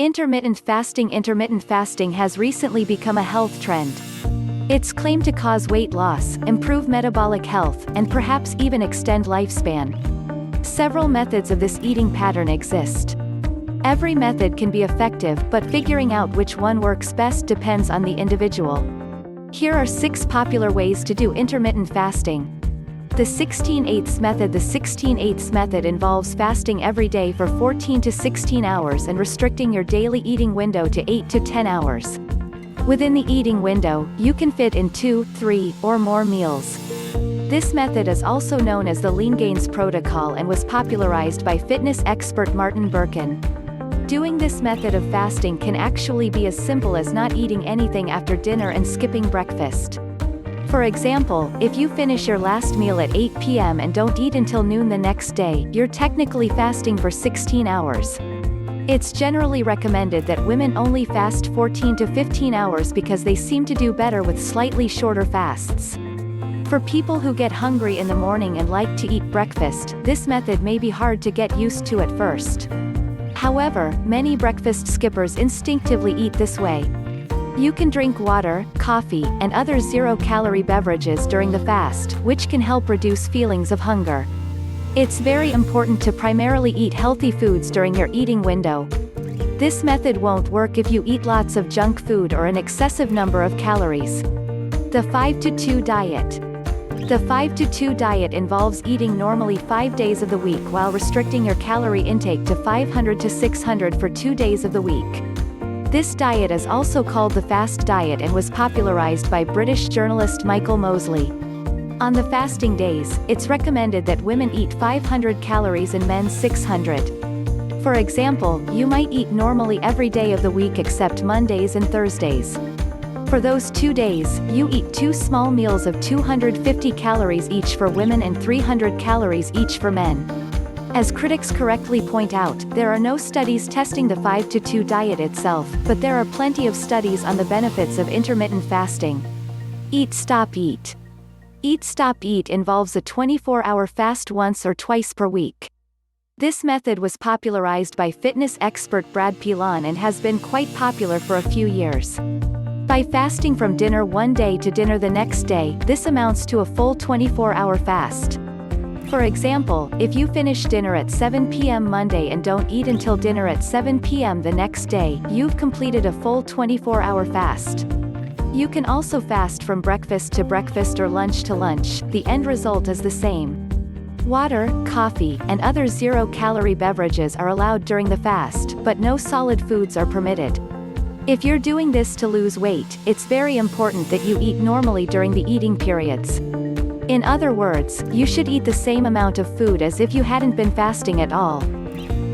Intermittent fasting has recently become a health trend. It's claimed to cause weight loss, improve metabolic health, and perhaps even extend lifespan. Several methods of this eating pattern exist. Every method can be effective, but figuring out which one works best depends on the individual. Here are 6 popular ways to do intermittent fasting. The 16/8 method. The 16/8 method involves fasting every day for 14 to 16 hours and restricting your daily eating window to 8 to 10 hours. Within the eating window, you can fit in 2, 3, or more meals. This method is also known as the Lean Gains Protocol and was popularized by fitness expert Martin Berkhan. Doing this method of fasting can actually be as simple as not eating anything after dinner and skipping breakfast. For example, if you finish your last meal at 8 p.m. and don't eat until noon the next day, you're technically fasting for 16 hours. It's generally recommended that women only fast 14 to 15 hours because they seem to do better with slightly shorter fasts. For people who get hungry in the morning and like to eat breakfast, this method may be hard to get used to at first. However, many breakfast skippers instinctively eat this way. You can drink water, coffee, and other zero-calorie beverages during the fast, which can help reduce feelings of hunger. It's very important to primarily eat healthy foods during your eating window. This method won't work if you eat lots of junk food or an excessive number of calories. The 5-to-2 diet. The 5-to-2 diet involves eating normally 5 days of the week while restricting your calorie intake to 500 to 600 for 2 days of the week. This diet is also called the fast diet and was popularized by British journalist Michael Mosley. On the fasting days, it's recommended that women eat 500 calories and men 600. For example, you might eat normally every day of the week except Mondays and Thursdays. For those 2 days, you eat 2 small meals of 250 calories each for women and 300 calories each for men. As critics correctly point out, there are no studies testing the 5-to-2 diet itself, but there are plenty of studies on the benefits of intermittent fasting. Eat Stop Eat. Eat Stop Eat involves a 24-hour fast once or twice per week. This method was popularized by fitness expert Brad Pilon and has been quite popular for a few years. By fasting from dinner one day to dinner the next day, this amounts to a full 24-hour fast. For example, if you finish dinner at 7 p.m. Monday and don't eat until dinner at 7 p.m. the next day, you've completed a full 24-hour fast. You can also fast from breakfast to breakfast or lunch to lunch. The end result is the same. Water, coffee, and other zero-calorie beverages are allowed during the fast, but no solid foods are permitted. If you're doing this to lose weight, it's very important that you eat normally during the eating periods. In other words, you should eat the same amount of food as if you hadn't been fasting at all.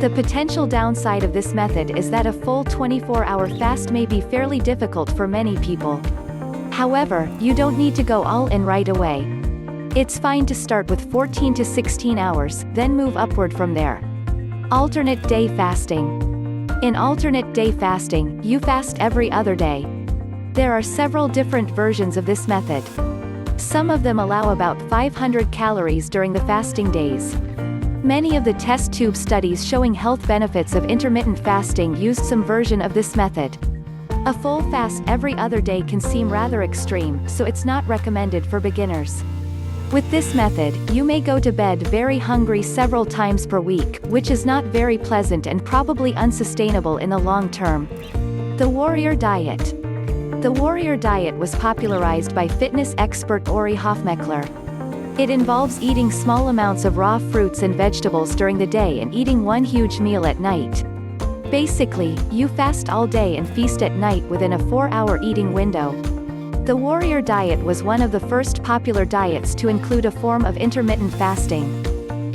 The potential downside of this method is that a full 24-hour fast may be fairly difficult for many people. However, you don't need to go all in right away. It's fine to start with 14 to 16 hours, then move upward from there. Alternate day fasting. In alternate day fasting, you fast every other day. There are several different versions of this method. Some of them allow about 500 calories during the fasting days. Many of the test tube studies showing health benefits of intermittent fasting used some version of this method. A full fast every other day can seem rather extreme, so it's not recommended for beginners. With this method, you may go to bed very hungry several times per week, which is not very pleasant and probably unsustainable in the long term. The Warrior Diet. The Warrior Diet was popularized by fitness expert Ori Hofmeckler. It involves eating small amounts of raw fruits and vegetables during the day and eating one huge meal at night. Basically, you fast all day and feast at night within a 4-hour eating window. The Warrior Diet was one of the first popular diets to include a form of intermittent fasting.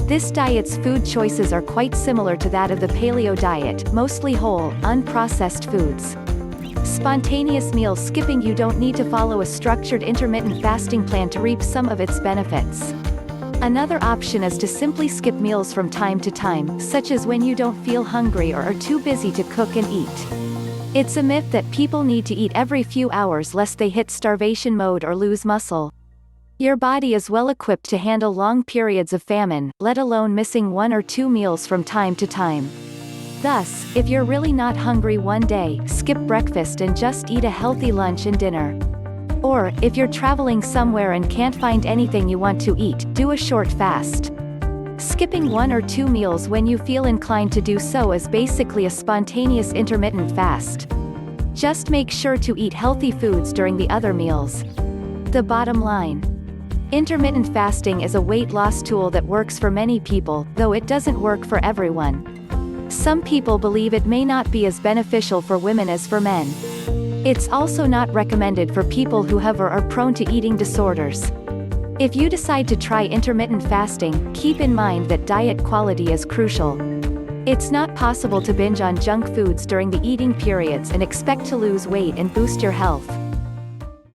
This diet's food choices are quite similar to that of the Paleo diet, mostly whole, unprocessed foods. Spontaneous meal skipping. You don't need to follow a structured intermittent fasting plan to reap some of its benefits. Another option is to simply skip meals from time to time, such as when you don't feel hungry or are too busy to cook and eat. It's a myth that people need to eat every few hours lest they hit starvation mode or lose muscle. Your body is well equipped to handle long periods of famine, let alone missing 1 or 2 meals from time to time. Thus, if you're really not hungry one day, skip breakfast and just eat a healthy lunch and dinner. Or, if you're traveling somewhere and can't find anything you want to eat, do a short fast. Skipping 1 or 2 meals when you feel inclined to do so is basically a spontaneous intermittent fast. Just make sure to eat healthy foods during the other meals. The bottom line. Intermittent fasting is a weight loss tool that works for many people, though it doesn't work for everyone. Some people believe it may not be as beneficial for women as for men. It's also not recommended for people who have or are prone to eating disorders. If you decide to try intermittent fasting, keep in mind that diet quality is crucial. It's not possible to binge on junk foods during the eating periods and expect to lose weight and boost your health.